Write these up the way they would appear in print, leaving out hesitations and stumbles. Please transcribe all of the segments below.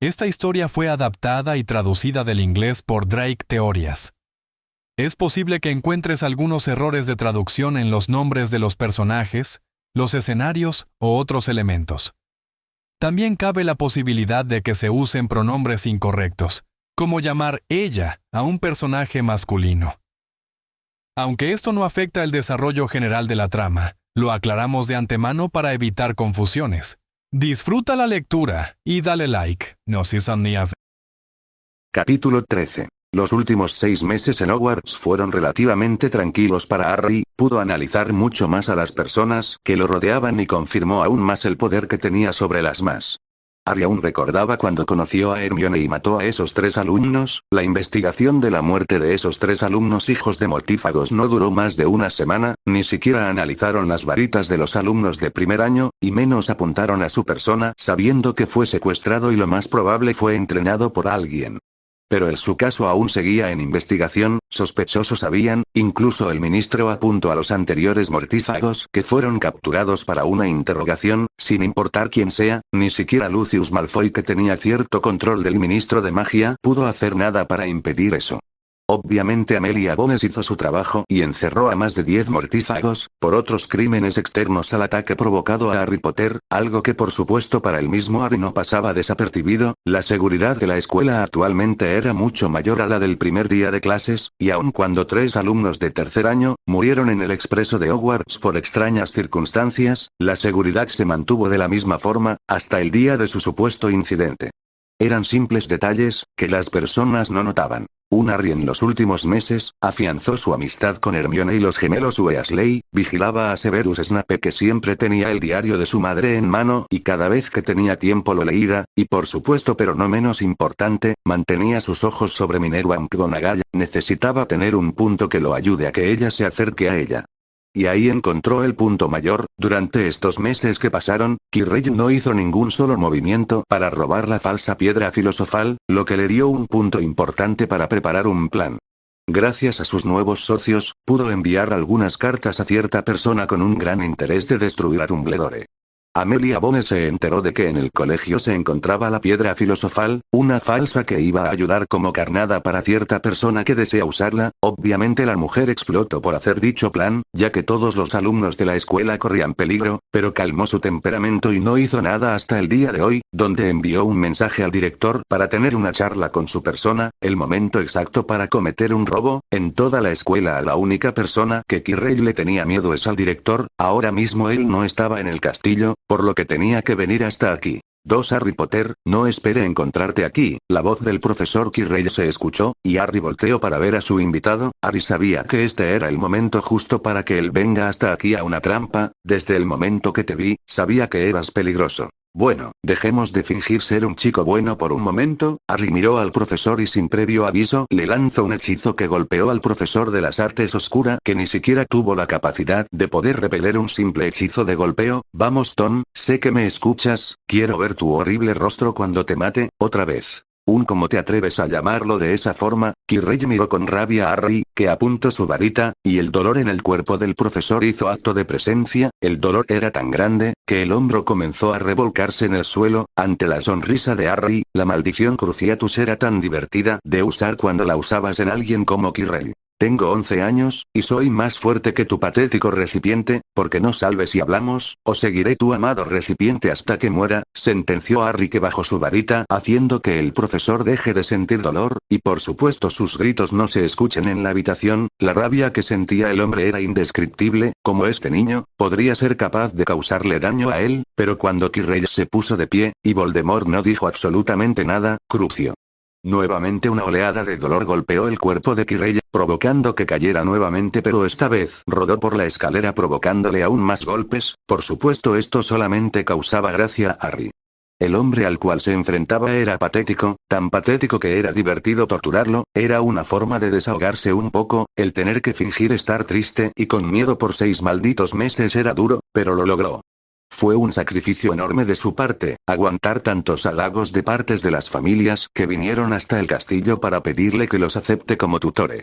Esta historia fue adaptada y traducida del inglés por Drake Teorias. Es posible que encuentres algunos errores de traducción en los nombres de los personajes, los escenarios o otros elementos. También cabe la posibilidad de que se usen pronombres incorrectos, como llamar ella a un personaje masculino. Aunque esto no afecta el desarrollo general de la trama, lo aclaramos de antemano para evitar confusiones. Disfruta la lectura y dale like. Capítulo 13. Los últimos 6 meses en Hogwarts fueron relativamente tranquilos para Harry, pudo analizar mucho más a las personas que lo rodeaban y confirmó aún más el poder que tenía sobre las más. Harry aún recordaba cuando conoció a Hermione y mató a esos 3 alumnos. La investigación de la muerte de esos 3 alumnos hijos de mortífagos no duró más de una semana, ni siquiera analizaron las varitas de los alumnos de primer año, y menos apuntaron a su persona sabiendo que fue secuestrado y lo más probable fue entrenado por alguien. Pero su caso aún seguía en investigación, sospechosos habían, incluso el ministro apuntó a los anteriores mortífagos que fueron capturados para una interrogación, sin importar quién sea, ni siquiera Lucius Malfoy, que tenía cierto control del ministro de magia, pudo hacer nada para impedir eso. Obviamente Amelia Bones hizo su trabajo y encerró a más de 10 mortífagos, por otros crímenes externos al ataque provocado a Harry Potter, algo que por supuesto para el mismo Harry no pasaba desapercibido. La seguridad de la escuela actualmente era mucho mayor a la del primer día de clases, y aun cuando 3 alumnos de tercer año murieron en el expreso de Hogwarts por extrañas circunstancias, la seguridad se mantuvo de la misma forma, hasta el día de su supuesto incidente. Eran simples detalles, que las personas no notaban. Harry en los últimos meses, afianzó su amistad con Hermione y los gemelos Weasley, vigilaba a Severus Snape, que siempre tenía el diario de su madre en mano y cada vez que tenía tiempo lo leía, y por supuesto pero no menos importante, mantenía sus ojos sobre Minerva McGonagall. Necesitaba tener un punto que lo ayude a que ella se acerque a ella. Y ahí encontró el punto mayor. Durante estos meses que pasaron, Quirrell no hizo ningún solo movimiento para robar la falsa piedra filosofal, lo que le dio un punto importante para preparar un plan. Gracias a sus nuevos socios, pudo enviar algunas cartas a cierta persona con un gran interés de destruir a Dumbledore. Amelia Bones se enteró de que en el colegio se encontraba la piedra filosofal, una falsa que iba a ayudar como carnada para cierta persona que desea usarla. Obviamente la mujer explotó por hacer dicho plan, ya que todos los alumnos de la escuela corrían peligro, pero calmó su temperamento y no hizo nada hasta el día de hoy, donde envió un mensaje al director para tener una charla con su persona, el momento exacto para cometer un robo. En toda la escuela a la única persona que Quirrell le tenía miedo es al director. Ahora mismo él no estaba en el castillo, por lo que tenía que venir hasta aquí. Harry Potter, no espere encontrarte aquí. La voz del profesor Quirrell se escuchó, y Harry volteó para ver a su invitado. Harry sabía que este era el momento justo para que él venga hasta aquí a una trampa. Desde el momento que te vi, sabía que eras peligroso. Bueno, dejemos de fingir ser un chico bueno por un momento. Harry miró al profesor y sin previo aviso le lanzó un hechizo que golpeó al profesor de las artes oscura, que ni siquiera tuvo la capacidad de poder repeler un simple hechizo de golpeo. Vamos Tom, sé que me escuchas, quiero ver tu horrible rostro cuando te mate, otra vez. ¿Cómo te atreves a llamarlo de esa forma? Quirrell miró con rabia a Harry, que apuntó su varita, y el dolor en el cuerpo del profesor hizo acto de presencia. El dolor era tan grande, que el hombro comenzó a revolcarse en el suelo. Ante la sonrisa de Harry, la maldición Cruciatus era tan divertida de usar cuando la usabas en alguien como Quirrell. Tengo 11 años, y soy más fuerte que tu patético recipiente, porque no salves y hablamos, o seguiré tu amado recipiente hasta que muera, sentenció Harry, que bajó su varita haciendo que el profesor deje de sentir dolor, y por supuesto sus gritos no se escuchen en la habitación. La rabia que sentía el hombre era indescriptible. Como este niño, podría ser capaz de causarle daño a él, pero cuando Quirrell se puso de pie, y Voldemort no dijo absolutamente nada, Crucio. Nuevamente una oleada de dolor golpeó el cuerpo de Quirrell, provocando que cayera nuevamente, pero esta vez rodó por la escalera provocándole aún más golpes. Por supuesto esto solamente causaba gracia a Harry. El hombre al cual se enfrentaba era patético, tan patético que era divertido torturarlo. Era una forma de desahogarse un poco. El tener que fingir estar triste y con miedo por 6 malditos meses era duro, pero lo logró. Fue un sacrificio enorme de su parte, aguantar tantos halagos de partes de las familias que vinieron hasta el castillo para pedirle que los acepte como tutore.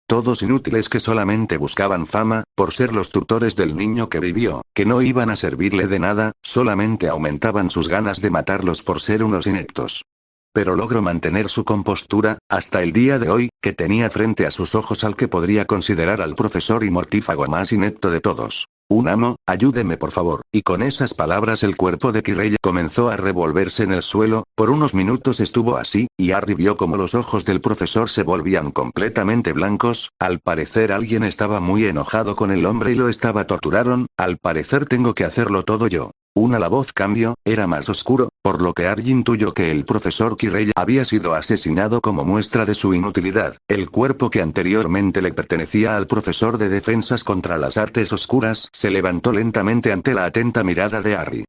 Todos inútiles que solamente buscaban fama, por ser los tutores del niño que vivió, que no iban a servirle de nada, solamente aumentaban sus ganas de matarlos por ser unos ineptos. pero logró mantener su compostura, hasta el día de hoy, que tenía frente a sus ojos al que podría considerar al profesor y mortífago más inepto de todos. Un amo, ayúdeme por favor. Y con esas palabras el cuerpo de Kirei comenzó a revolverse en el suelo, por unos minutos estuvo así, y Harry vio como los ojos del profesor se volvían completamente blancos, al parecer alguien estaba muy enojado con el hombre y lo estaba torturaron, al parecer tengo que hacerlo todo yo. La voz cambió, era más oscuro, por lo que Harry intuyó que el profesor Kirei había sido asesinado como muestra de su inutilidad. El cuerpo que anteriormente le pertenecía al profesor de defensas contra las artes oscuras se levantó lentamente ante la atenta mirada de Harry.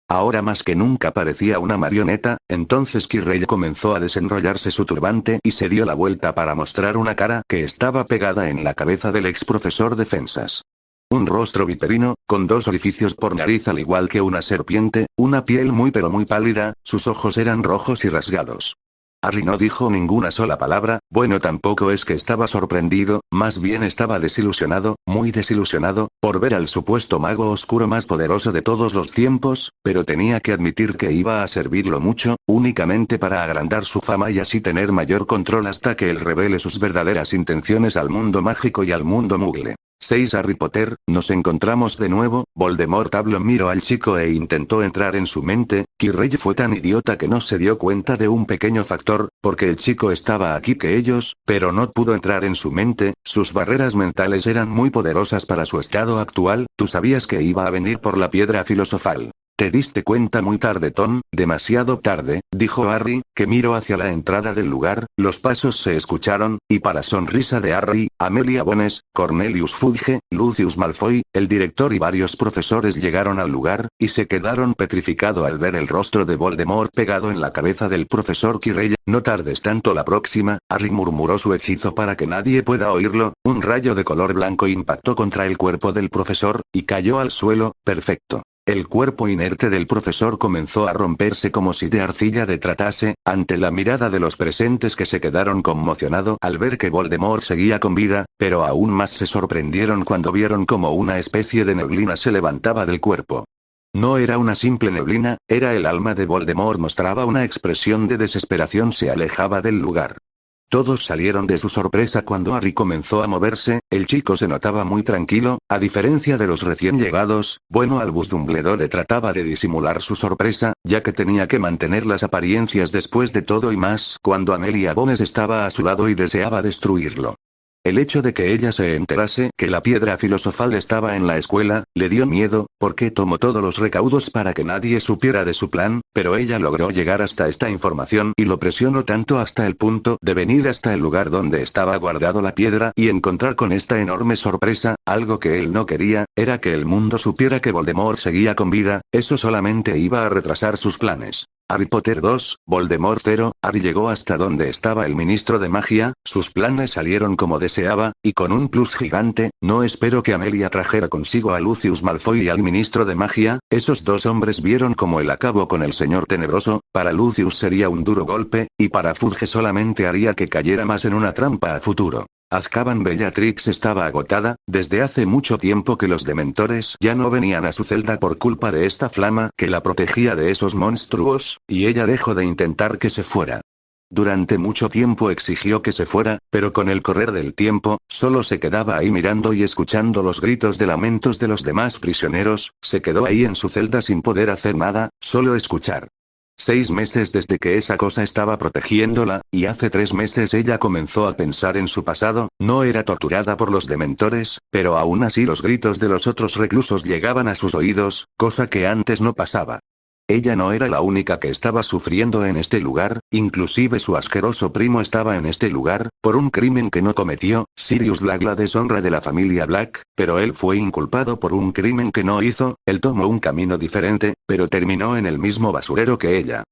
Ahora más que nunca parecía una marioneta, entonces Kirei comenzó a desenrollarse su turbante y se dio la vuelta para mostrar una cara que estaba pegada en la cabeza del ex profesor defensas. Un rostro viperino, con 2 orificios por nariz al igual que una serpiente, una piel muy pero muy pálida, sus ojos eran rojos y rasgados. Harry no dijo ninguna sola palabra, bueno tampoco es que estaba sorprendido, más bien estaba desilusionado, muy desilusionado, por ver al supuesto mago oscuro más poderoso de todos los tiempos, pero tenía que admitir que iba a servirlo mucho, únicamente para agrandar su fama y así tener mayor control hasta que él revele sus verdaderas intenciones al mundo mágico y al mundo mugle. 6 Harry Potter, nos encontramos de nuevo, Voldemort habló miró al chico e intentó entrar en su mente, Kirei fue tan idiota que no se dio cuenta de un pequeño factor, porque el chico estaba aquí que ellos, pero no pudo entrar en su mente, sus barreras mentales eran muy poderosas para su estado actual, tú sabías que iba a venir por la piedra filosofal. Te diste cuenta muy tarde Tom, demasiado tarde, dijo Harry, que miró hacia la entrada del lugar, los pasos se escucharon, y para sonrisa de Harry, Amelia Bones, Cornelius Fudge, Lucius Malfoy, el director y varios profesores llegaron al lugar, y se quedaron petrificado al ver el rostro de Voldemort pegado en la cabeza del profesor Kirei. No tardes tanto la próxima, Harry murmuró su hechizo para que nadie pueda oírlo, un rayo de color blanco impactó contra el cuerpo del profesor, y cayó al suelo, perfecto. El cuerpo inerte del profesor comenzó a romperse como si de arcilla de tratase, ante la mirada de los presentes que se quedaron conmocionados al ver que Voldemort seguía con vida, pero aún más se sorprendieron cuando vieron como una especie de neblina se levantaba del cuerpo. No era una simple neblina, era el alma de Voldemort mostraba una expresión de desesperación se alejaba del lugar. Todos salieron de su sorpresa cuando Harry comenzó a moverse, el chico se notaba muy tranquilo, a diferencia de los recién llegados, bueno Albus Dumbledore trataba de disimular su sorpresa, ya que tenía que mantener las apariencias después de todo y más cuando Amelia Bones estaba a su lado y deseaba destruirlo. El hecho de que ella se enterase que la piedra filosofal estaba en la escuela, le dio miedo, porque tomó todos los recaudos para que nadie supiera de su plan, pero ella logró llegar hasta esta información y lo presionó tanto hasta el punto de venir hasta el lugar donde estaba guardado la piedra y encontrar con esta enorme sorpresa, algo que él no quería, era que el mundo supiera que Voldemort seguía con vida, eso solamente iba a retrasar sus planes. Harry Potter 2, Voldemort 0, Harry llegó hasta donde estaba el ministro de magia, sus planes salieron como deseaba, y con un plus gigante, no espero que Amelia trajera consigo a Lucius Malfoy y al ministro de magia, esos 2 hombres vieron como el acabó con el señor tenebroso, para Lucius sería un duro golpe, y para Fudge solamente haría que cayera más en una trampa a futuro. Azkaban Bellatrix estaba agotada, desde hace mucho tiempo que los dementores ya no venían a su celda por culpa de esta flama que la protegía de esos monstruos, y ella dejó de intentar que se fuera. Durante mucho tiempo exigió que se fuera, pero con el correr del tiempo, solo se quedaba ahí mirando y escuchando los gritos de lamentos de los demás prisioneros, se quedó ahí en su celda sin poder hacer nada, solo escuchar. 6 meses desde que esa cosa estaba protegiéndola, y hace 3 meses ella comenzó a pensar en su pasado, no era torturada por los dementores, pero aún así los gritos de los otros reclusos llegaban a sus oídos, cosa que antes no pasaba. Ella no era la única que estaba sufriendo en este lugar, inclusive su asqueroso primo estaba en este lugar, por un crimen que no cometió, Sirius Black la deshonra de la familia Black, pero él fue inculpado por un crimen que no hizo, él tomó un camino diferente, pero terminó en el mismo basurero que ella.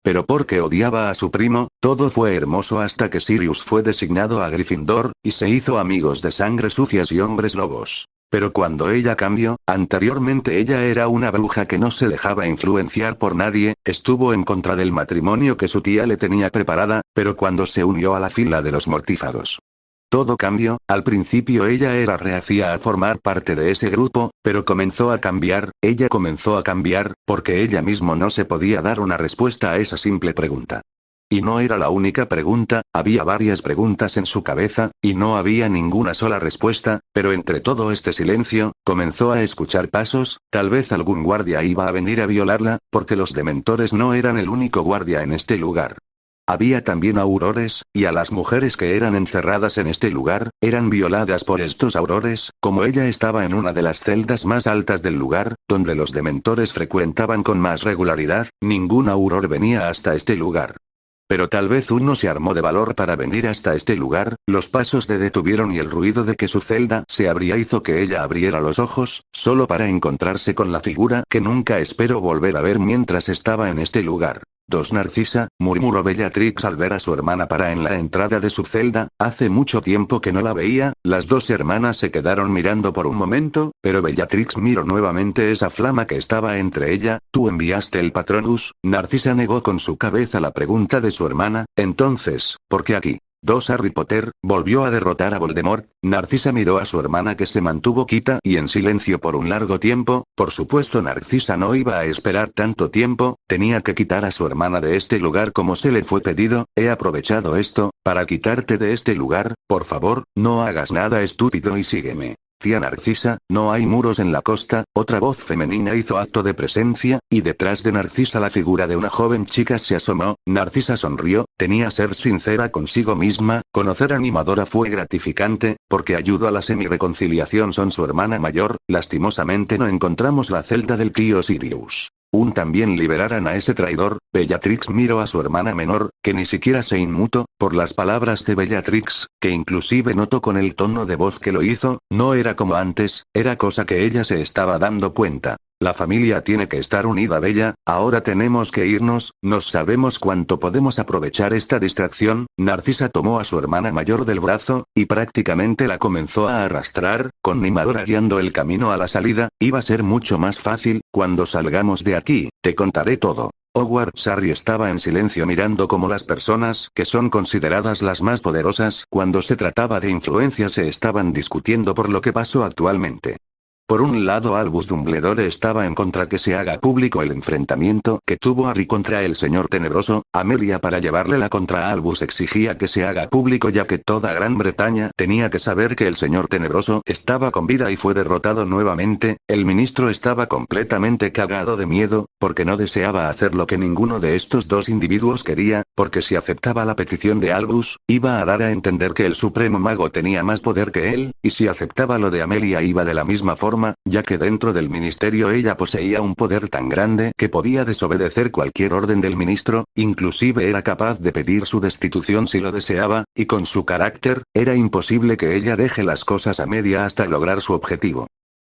Pero porque odiaba a su primo, todo fue hermoso hasta que Sirius fue designado a Gryffindor, y se hizo amigos de sangre sucias y hombres lobos. Pero cuando ella cambió, anteriormente ella era una bruja que no se dejaba influenciar por nadie, estuvo en contra del matrimonio que su tía le tenía preparada, pero cuando se unió a la fila de los mortífagos. Todo cambió, al principio ella era reacia a formar parte de ese grupo, pero comenzó a cambiar, ella comenzó a cambiar, porque ella misma no se podía dar una respuesta a esa simple pregunta. Y no era la única pregunta, había varias preguntas en su cabeza, y no había ninguna sola respuesta, pero entre todo este silencio, comenzó a escuchar pasos, tal vez algún guardia iba a venir a violarla, porque los dementores no eran el único guardia en este lugar. Había también aurores, y a las mujeres que eran encerradas en este lugar, eran violadas por estos aurores, como ella estaba en una de las celdas más altas del lugar, donde los dementores frecuentaban con más regularidad, ningún auror venía hasta este lugar. Pero tal vez uno se armó de valor para venir hasta este lugar, los pasos le detuvieron y el ruido de que su celda se abría hizo que ella abriera los ojos, solo para encontrarse con la figura que nunca espero volver a ver mientras estaba en este lugar. Narcisa, murmuró Bellatrix al ver a su hermana para en la entrada de su celda, hace mucho tiempo que no la veía, las dos hermanas se quedaron mirando por un momento, pero Bellatrix miró nuevamente esa flama que estaba entre ella, ¿tú enviaste el Patronus? Narcisa negó con su cabeza la pregunta de su hermana, entonces, ¿por qué aquí? Harry Potter volvió a derrotar a Voldemort. Narcisa miró a su hermana que se mantuvo quieta y en silencio por un largo tiempo, por supuesto Narcisa no iba a esperar tanto tiempo, tenía que quitar a su hermana de este lugar como se le fue pedido, he aprovechado esto, para quitarte de este lugar, por favor, no hagas nada estúpido y sígueme. Tía Narcisa, no hay muros en la costa, otra voz femenina hizo acto de presencia, y detrás de Narcisa la figura de una joven chica se asomó, Narcisa sonrió, tenía ser sincera consigo misma, conocer a Animadora fue gratificante, porque ayudó a la semi-reconciliación son su hermana mayor, lastimosamente no encontramos la celda del tío Sirius. También liberaran a ese traidor. Bellatrix miró a su hermana menor, que ni siquiera se inmutó, por las palabras de Bellatrix, que inclusive notó con el tono de voz que lo hizo, no era como antes, era cosa que ella se estaba dando cuenta. La familia tiene que estar unida, Bella, ahora tenemos que irnos, no sabemos cuánto podemos aprovechar esta distracción. Narcisa tomó a su hermana mayor del brazo, y prácticamente la comenzó a arrastrar, con Animadora guiando el camino a la salida, iba a ser mucho más fácil, cuando salgamos de aquí, te contaré todo. Hogwarts. Harry estaba en silencio mirando cómo las personas que son consideradas las más poderosas cuando se trataba de influencia se estaban discutiendo por lo que pasó actualmente. Por un lado Albus Dumbledore estaba en contra que se haga público el enfrentamiento que tuvo Harry contra el Señor Tenebroso, Amelia para llevarle la contra Albus exigía que se haga público ya que toda Gran Bretaña tenía que saber que el Señor Tenebroso estaba con vida y fue derrotado nuevamente, el ministro estaba completamente cagado de miedo, porque no deseaba hacer lo que ninguno de estos dos individuos quería, porque si aceptaba la petición de Albus, iba a dar a entender que el Supremo Mago tenía más poder que él, y si aceptaba lo de Amelia iba de la misma forma, ya que dentro del ministerio ella poseía un poder tan grande que podía desobedecer cualquier orden del ministro, inclusive era capaz de pedir su destitución si lo deseaba, y con su carácter, era imposible que ella deje las cosas a media hasta lograr su objetivo.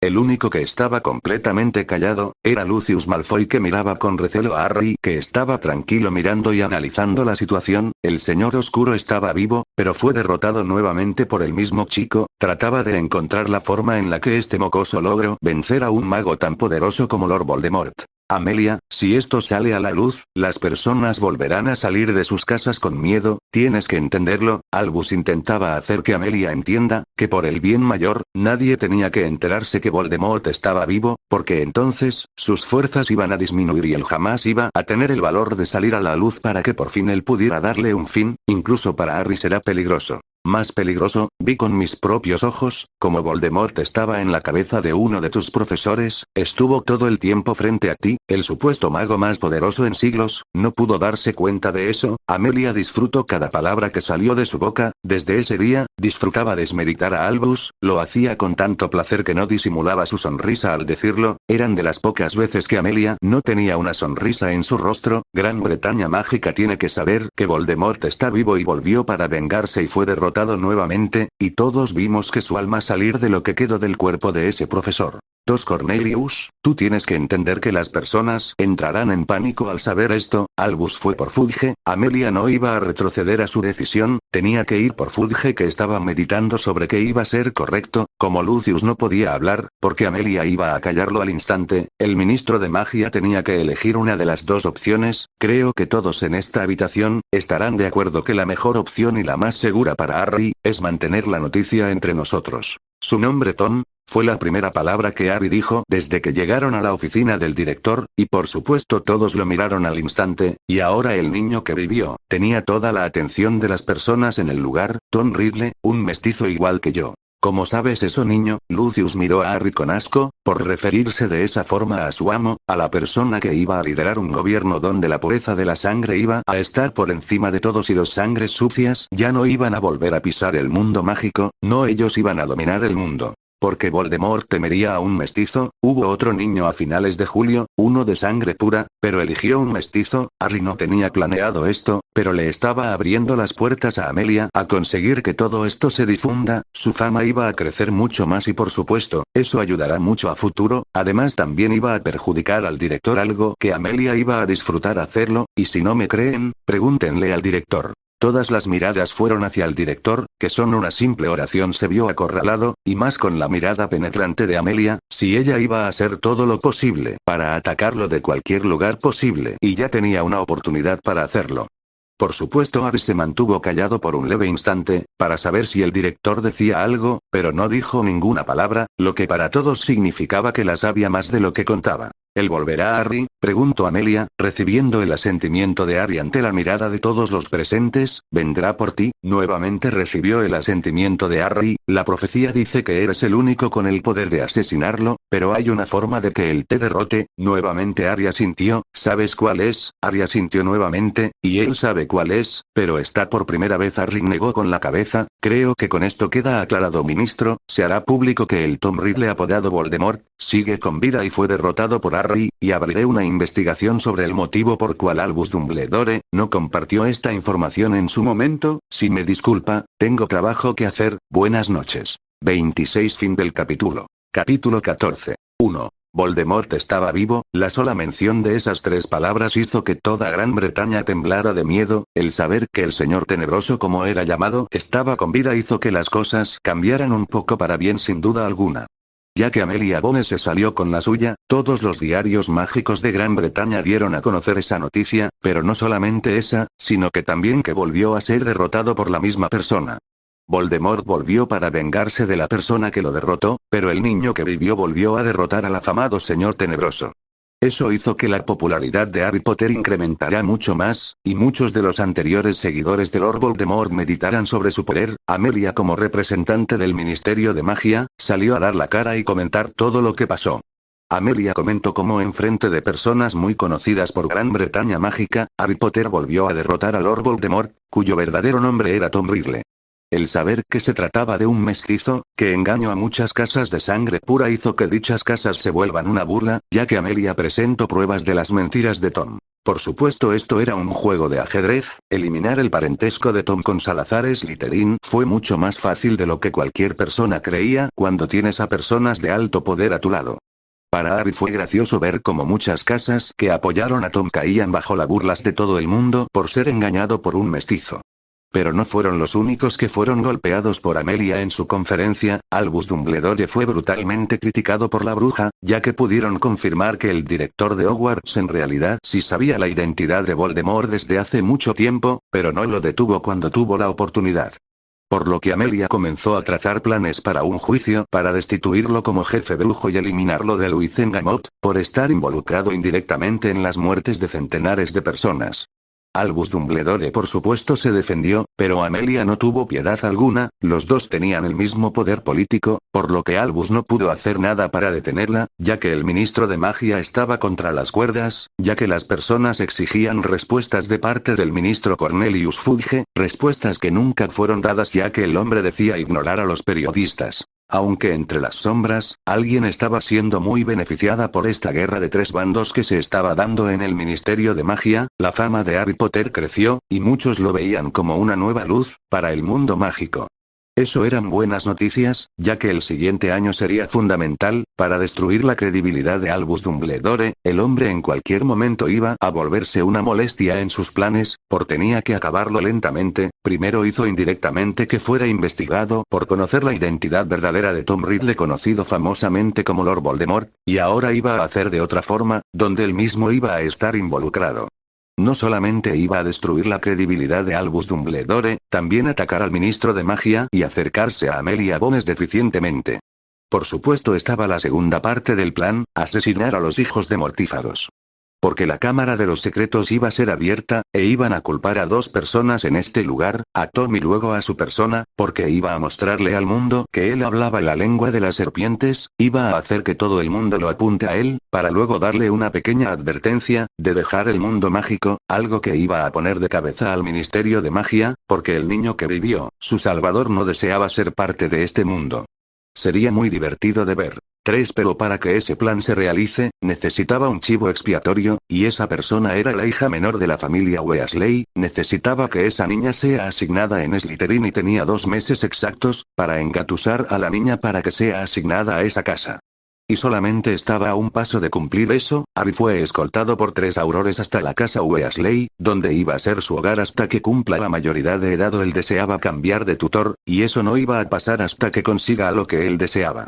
El único que estaba completamente callado, era Lucius Malfoy que miraba con recelo a Harry que estaba tranquilo mirando y analizando la situación, el señor oscuro estaba vivo, pero fue derrotado nuevamente por el mismo chico, trataba de encontrar la forma en la que este mocoso logró vencer a un mago tan poderoso como Lord Voldemort. Amelia, si esto sale a la luz, las personas volverán a salir de sus casas con miedo, tienes que entenderlo. Albus intentaba hacer que Amelia entienda, que por el bien mayor, nadie tenía que enterarse que Voldemort estaba vivo, porque entonces, sus fuerzas iban a disminuir y él jamás iba a tener el valor de salir a la luz para que por fin él pudiera darle un fin, incluso para Harry será peligroso. Más peligroso, vi con mis propios ojos, como Voldemort estaba en la cabeza de uno de tus profesores, estuvo todo el tiempo frente a ti, el supuesto mago más poderoso en siglos, no pudo darse cuenta de eso. Amelia disfrutó cada palabra que salió de su boca, desde ese día, disfrutaba desmeritar a Albus, lo hacía con tanto placer que no disimulaba su sonrisa al decirlo, eran de las pocas veces que Amelia no tenía una sonrisa en su rostro. Gran Bretaña mágica tiene que saber que Voldemort está vivo y volvió para vengarse y fue derrotado nuevamente, y todos vimos que su alma salir de lo que quedó del cuerpo de ese profesor. Cornelius, tú tienes que entender que las personas entrarán en pánico al saber esto. Albus fue por Fudge, Amelia no iba a retroceder a su decisión, tenía que ir por Fudge que estaba meditando sobre qué iba a ser correcto, como Lucius no podía hablar, porque Amelia iba a callarlo al instante, el ministro de magia tenía que elegir una de las dos opciones, creo que todos en esta habitación, estarán de acuerdo que la mejor opción y la más segura para Harry, es mantener la noticia entre nosotros. Su nombre Tom, Fue la primera palabra que Harry dijo desde que llegaron a la oficina del director, y por supuesto todos lo miraron al instante, y ahora el niño que vivió, tenía toda la atención de las personas en el lugar. Tom Riddle, un mestizo igual que yo. ¿Cómo sabes eso, niño? Lucius miró a Harry con asco, por referirse de esa forma a su amo, a la persona que iba a liderar un gobierno donde la pureza de la sangre iba a estar por encima de todos y los sangres sucias ya no iban a volver a pisar el mundo mágico, no, ellos iban a dominar el mundo. Porque Voldemort temería a un mestizo. Hubo otro niño a finales de julio, uno de sangre pura, pero eligió un mestizo. Harry no tenía planeado esto, pero le estaba abriendo las puertas a Amelia a conseguir que todo esto se difunda. Su fama iba a crecer mucho más y por supuesto, eso ayudará mucho a futuro. Además también iba a perjudicar al director, algo que Amelia iba a disfrutar hacerlo, y si no me creen, pregúntenle al director. Todas las miradas fueron hacia el director, que son una simple oración. Se vio acorralado, y más con la mirada penetrante de Amelia, si ella iba a hacer todo lo posible para atacarlo de cualquier lugar posible, y ya tenía una oportunidad para hacerlo. Por supuesto, Harry se mantuvo callado por un leve instante, para saber si el director decía algo, pero no dijo ninguna palabra, lo que para todos significaba que la sabía más de lo que contaba. ¿Él volverá, Harry?, preguntó Amelia, recibiendo el asentimiento de Harry ante la mirada de todos los presentes. ¿Vendrá por ti? Nuevamente recibió el asentimiento de Harry. La profecía dice que eres el único con el poder de asesinarlo, pero hay una forma de que él te derrote. Nuevamente Harry asintió. ¿Sabes cuál es? Harry asintió nuevamente, y él sabe cuál es, pero está por primera vez. Harry negó con la cabeza. Creo que con esto queda aclarado, ministro. Se hará público que el Tom Riddle apodado Voldemort sigue con vida y fue derrotado por Harry, y abriré una investigación sobre el motivo por cual Albus Dumbledore no compartió esta información en su momento. Si me disculpa, tengo trabajo que hacer. Buenas noches. 26. Fin del capítulo. Capítulo 14. 1. Voldemort estaba vivo. La sola mención de esas tres palabras hizo que toda Gran Bretaña temblara de miedo. El saber que el señor tenebroso, como era llamado, estaba con vida hizo que las cosas cambiaran un poco para bien, sin duda alguna. Ya que Amelia Bones se salió con la suya, todos los diarios mágicos de Gran Bretaña dieron a conocer esa noticia, pero no solamente esa, sino que también que volvió a ser derrotado por la misma persona. Voldemort volvió para vengarse de la persona que lo derrotó, pero el niño que vivió volvió a derrotar al afamado señor tenebroso. Eso hizo que la popularidad de Harry Potter incrementara mucho más, y muchos de los anteriores seguidores de Lord Voldemort meditaran sobre su poder. Amelia, como representante del Ministerio de Magia, salió a dar la cara y comentar todo lo que pasó. Amelia comentó cómo en frente de personas muy conocidas por Gran Bretaña mágica, Harry Potter volvió a derrotar a Lord Voldemort, cuyo verdadero nombre era Tom Riddle. El saber que se trataba de un mestizo, que engañó a muchas casas de sangre pura, hizo que dichas casas se vuelvan una burla, ya que Amelia presentó pruebas de las mentiras de Tom. Por supuesto, esto era un juego de ajedrez. Eliminar el parentesco de Tom con Salazar Slytherin fue mucho más fácil de lo que cualquier persona creía cuando tienes a personas de alto poder a tu lado. Para Harry fue gracioso ver cómo muchas casas que apoyaron a Tom caían bajo las burlas de todo el mundo por ser engañado por un mestizo. Pero no fueron los únicos que fueron golpeados por Amelia en su conferencia. Albus Dumbledore fue brutalmente criticado por la bruja, ya que pudieron confirmar que el director de Hogwarts en realidad sí sabía la identidad de Voldemort desde hace mucho tiempo, pero no lo detuvo cuando tuvo la oportunidad. Por lo que Amelia comenzó a trazar planes para un juicio para destituirlo como jefe brujo y eliminarlo de Wizengamot, por estar involucrado indirectamente en las muertes de centenares de personas. Albus Dumbledore por supuesto se defendió, pero Amelia no tuvo piedad alguna. Los dos tenían el mismo poder político, por lo que Albus no pudo hacer nada para detenerla, ya que el ministro de magia estaba contra las cuerdas, ya que las personas exigían respuestas de parte del ministro Cornelius Fudge, respuestas que nunca fueron dadas ya que el hombre decía ignorar a los periodistas. Aunque entre las sombras, alguien estaba siendo muy beneficiada por esta guerra de tres bandos que se estaba dando en el Ministerio de Magia. La fama de Harry Potter creció, y muchos lo veían como una nueva luz para el mundo mágico. Eso eran buenas noticias, ya que el siguiente año sería fundamental para destruir la credibilidad de Albus Dumbledore. El hombre en cualquier momento iba a volverse una molestia en sus planes, tenía que acabarlo lentamente. Primero hizo indirectamente que fuera investigado por conocer la identidad verdadera de Tom Riddle, conocido famosamente como Lord Voldemort, y ahora iba a hacer de otra forma, donde él mismo iba a estar involucrado. No solamente iba a destruir la credibilidad de Albus Dumbledore, también atacar al ministro de magia y acercarse a Amelia Bones deficientemente. por supuesto estaba la segunda parte del plan, asesinar a los hijos de mortífagos. Porque la cámara de los secretos iba a ser abierta, e iban a culpar a 2 personas en este lugar, a Tom y luego a su persona, porque iba a mostrarle al mundo que él hablaba la lengua de las serpientes, iba a hacer que todo el mundo lo apunte a él, para luego darle una pequeña advertencia, de dejar el mundo mágico, algo que iba a poner de cabeza al Ministerio de Magia, porque el niño que vivió, su salvador no deseaba ser parte de este mundo. Sería muy divertido de ver. 3. Pero para que ese plan se realice, necesitaba un chivo expiatorio, y esa persona era la hija menor de la familia Weasley, necesitaba que esa niña sea asignada en Slytherin y tenía 2 meses exactos, para engatusar a la niña para que sea asignada a esa casa. Y solamente estaba a un paso de cumplir eso, Harry fue escoltado por 3 aurores hasta la casa Weasley, donde iba a ser su hogar hasta que cumpla la mayoría de edad o él deseaba cambiar de tutor, y eso no iba a pasar hasta que consiga lo que él deseaba.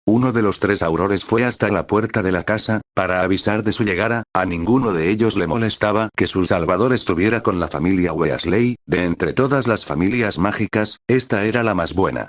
Uno de los 3 aurores fue hasta la puerta de la casa, para avisar de su llegada, a ninguno de ellos le molestaba que su salvador estuviera con la familia Weasley, de entre todas las familias mágicas, esta era la más buena.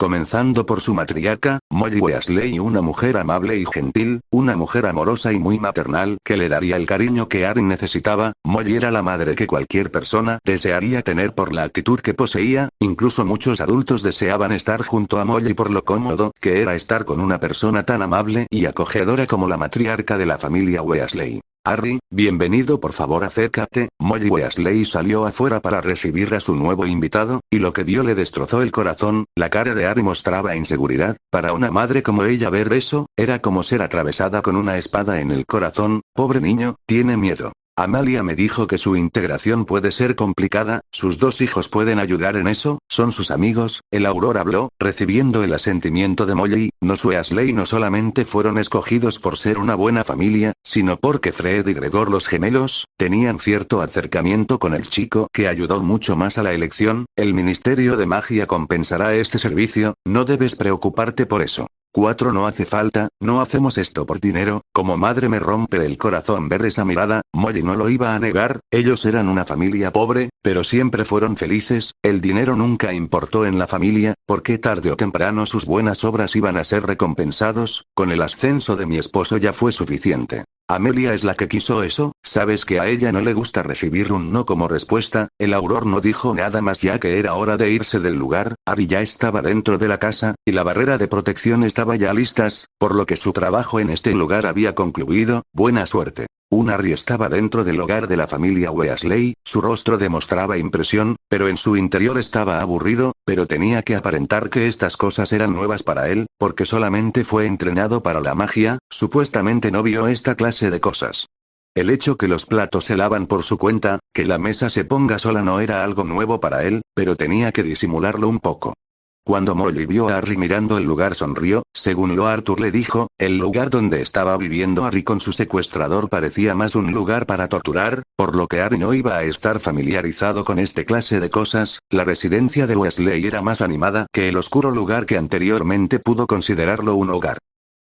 Comenzando por su matriarca, Molly Weasley, una mujer amable y gentil, una mujer amorosa y muy maternal que le daría el cariño que Harry necesitaba. Molly era la madre que cualquier persona desearía tener por la actitud que poseía, incluso muchos adultos deseaban estar junto a Molly por lo cómodo que era estar con una persona tan amable y acogedora como la matriarca de la familia Weasley. Harry, bienvenido, por favor acércate. Molly Weasley salió afuera para recibir a su nuevo invitado, y lo que vio le destrozó el corazón. La cara de Harry mostraba inseguridad. Para una madre como ella ver eso, era como ser atravesada con una espada en el corazón. Pobre niño, tiene miedo. Amalia me dijo que su integración puede ser complicada, sus 2 hijos pueden ayudar en eso, son sus amigos. El auror habló, recibiendo el asentimiento de Molly. Los Weasley no solamente fueron escogidos por ser una buena familia, sino porque Fred y Gregor, los gemelos, tenían cierto acercamiento con el chico que ayudó mucho más a la elección. El Ministerio de Magia compensará este servicio, no debes preocuparte por eso. 4. No hace falta, no hacemos esto por dinero. Como madre me rompe el corazón ver esa mirada. Molly no lo iba a negar, ellos eran una familia pobre, pero siempre fueron felices. El dinero nunca importó en la familia, porque tarde o temprano sus buenas obras iban a ser recompensados. Con el ascenso de mi esposo ya fue suficiente. Amelia es la que quiso eso, sabes que a ella no le gusta recibir un no como respuesta. El auror no dijo nada más ya que era hora de irse del lugar. Harry ya estaba dentro de la casa, y la barrera de protección estaba ya listas, por lo que su trabajo en este lugar había concluido. Buena suerte. Harry estaba dentro del hogar de la familia Weasley, su rostro demostraba impresión, pero en su interior estaba aburrido, pero tenía que aparentar que estas cosas eran nuevas para él, porque solamente fue entrenado para la magia, supuestamente no vio esta clase de cosas. El hecho que los platos se lavan por su cuenta, que la mesa se ponga sola no era algo nuevo para él, pero tenía que disimularlo un poco. Cuando Molly vio a Harry mirando el lugar sonrió, según lo Arthur le dijo, el lugar donde estaba viviendo Harry con su secuestrador parecía más un lugar para torturar, por lo que Harry no iba a estar familiarizado con este clase de cosas. La residencia de Weasley era más animada que el oscuro lugar que anteriormente pudo considerarlo un hogar.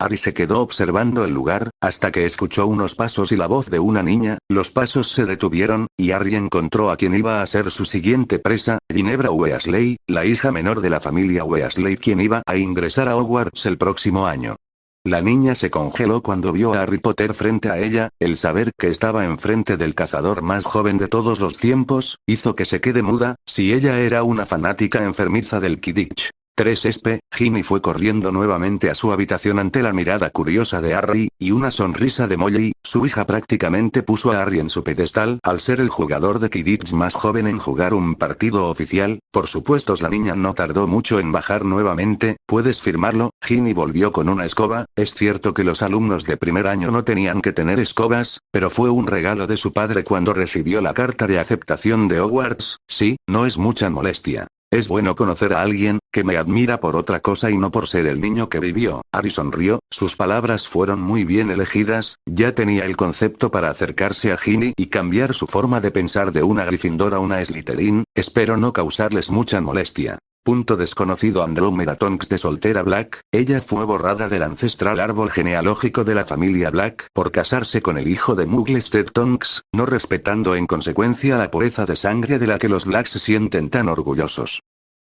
Harry se quedó observando el lugar, hasta que escuchó unos pasos y la voz de una niña. Los pasos se detuvieron, y Harry encontró a quien iba a ser su siguiente presa, Ginevra Weasley, la hija menor de la familia Weasley, quien iba a ingresar a Hogwarts el próximo año. La niña se congeló cuando vio a Harry Potter frente a ella. El saber que estaba enfrente del cazador más joven de todos los tiempos, hizo que se quede muda. Si ella era una fanática enfermiza del Quidditch. 3. Ginny fue corriendo nuevamente a su habitación ante la mirada curiosa de Harry, y una sonrisa de Molly. Su hija prácticamente puso a Harry en su pedestal al ser el jugador de Quidditch más joven en jugar un partido oficial. Por supuesto la niña no tardó mucho en bajar nuevamente. ¿Puedes firmarlo? Ginny volvió con una escoba. Es cierto que los alumnos de primer año no tenían que tener escobas, pero fue un regalo de su padre cuando recibió la carta de aceptación de Hogwarts. Sí, no es mucha molestia. Es bueno conocer a alguien que me admira por otra cosa y no por ser el niño que vivió. Harry sonrió, sus palabras fueron muy bien elegidas, ya tenía el concepto para acercarse a Ginny y cambiar su forma de pensar de una Gryffindor a una Slytherin. Espero no causarles mucha molestia. Desconocido Andrómeda Tonks de soltera Black, ella fue borrada del ancestral árbol genealógico de la familia Black por casarse con el hijo de Muggles Ted Tonks, no respetando en consecuencia la pureza de sangre de la que los Blacks se sienten tan orgullosos.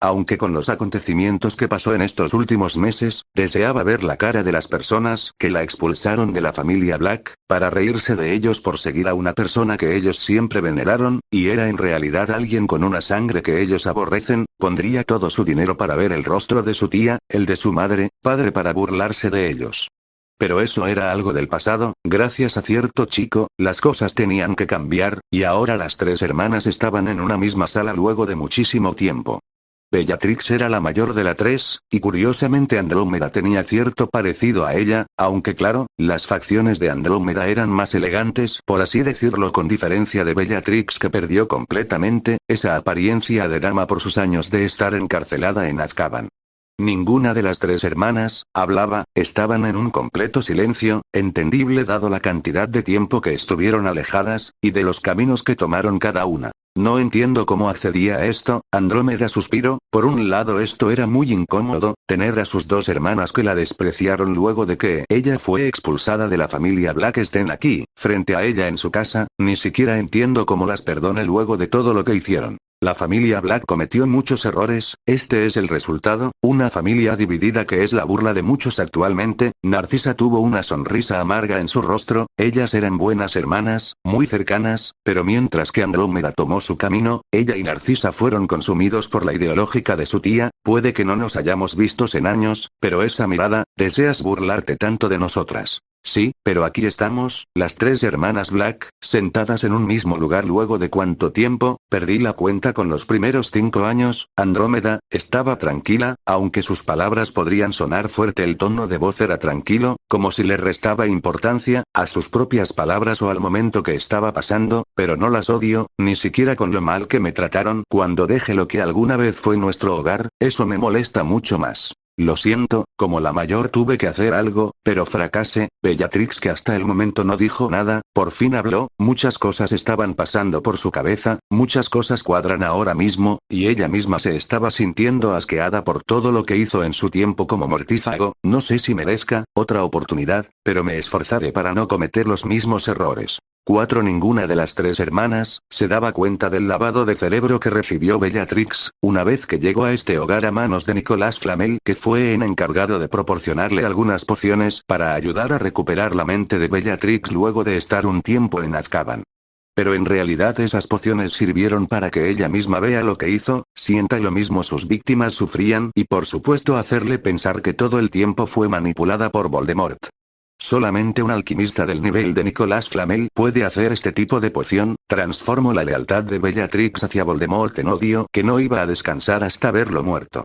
aunque con los acontecimientos que pasó en estos últimos meses, deseaba ver la cara de las personas que la expulsaron de la familia Black, para reírse de ellos por seguir a una persona que ellos siempre veneraron, y era en realidad alguien con una sangre que ellos aborrecen. Pondría todo su dinero para ver el rostro de su tía, el de su madre, padre, para burlarse de ellos. Pero eso era algo del pasado. Gracias a cierto chico, las cosas tenían que cambiar, y ahora las tres hermanas estaban en una misma sala luego de muchísimo tiempo. Bellatrix era la mayor de las tres, y curiosamente Andrómeda tenía cierto parecido a ella, aunque claro, las facciones de Andrómeda eran más elegantes, por así decirlo, con diferencia de Bellatrix, que perdió completamente esa apariencia de dama por sus años de estar encarcelada en Azkaban. Ninguna de las tres hermanas hablaba, estaban en un completo silencio, entendible dado la cantidad de tiempo que estuvieron alejadas, y de los caminos que tomaron cada una. No entiendo cómo accedía a esto. Andrómeda suspiró. Por un lado, esto era muy incómodo, tener a sus dos hermanas que la despreciaron luego de que ella fue expulsada de la familia Black estén aquí, frente a ella en su casa. Ni siquiera entiendo cómo las perdone luego de todo lo que hicieron. La familia Black cometió muchos errores, este es el resultado, una familia dividida que es la burla de muchos actualmente. Narcisa tuvo una sonrisa amarga en su rostro, ellas eran buenas hermanas, muy cercanas, pero mientras que Andrómeda tomó su camino, ella y Narcisa fueron consumidos por la ideológica de su tía. Puede que no nos hayamos vistos en años, pero esa mirada, deseas burlarte tanto de nosotras. Sí, pero aquí estamos, las tres hermanas Black, sentadas en un mismo lugar luego de cuánto tiempo, perdí la cuenta con los primeros 5 años. Andrómeda estaba tranquila, aunque sus palabras podrían sonar fuerte, el tono de voz era tranquilo, como si le restaba importancia a sus propias palabras o al momento que estaba pasando, pero no las odio, ni siquiera con lo mal que me trataron cuando dejé lo que alguna vez fue nuestro hogar, eso me molesta mucho más. Lo siento, como la mayor tuve que hacer algo, pero fracasé. Bellatrix, que hasta el momento no dijo nada, por fin habló. Muchas cosas estaban pasando por su cabeza, muchas cosas cuadran ahora mismo, y ella misma se estaba sintiendo asqueada por todo lo que hizo en su tiempo como mortífago. No sé si merezca otra oportunidad, pero me esforzaré para no cometer los mismos errores. 4. Ninguna de las tres hermanas se daba cuenta del lavado de cerebro que recibió Bellatrix, una vez que llegó a este hogar a manos de Nicolas Flamel, que fue el encargado de proporcionarle algunas pociones para ayudar a recuperar la mente de Bellatrix luego de estar un tiempo en Azkaban. Pero en realidad esas pociones sirvieron para que ella misma vea lo que hizo, sienta lo mismo sus víctimas sufrían y por supuesto hacerle pensar que todo el tiempo fue manipulada por Voldemort. Solamente un alquimista del nivel de Nicolas Flamel puede hacer este tipo de poción. Transformó la lealtad de Bellatrix hacia Voldemort en odio que no iba a descansar hasta verlo muerto.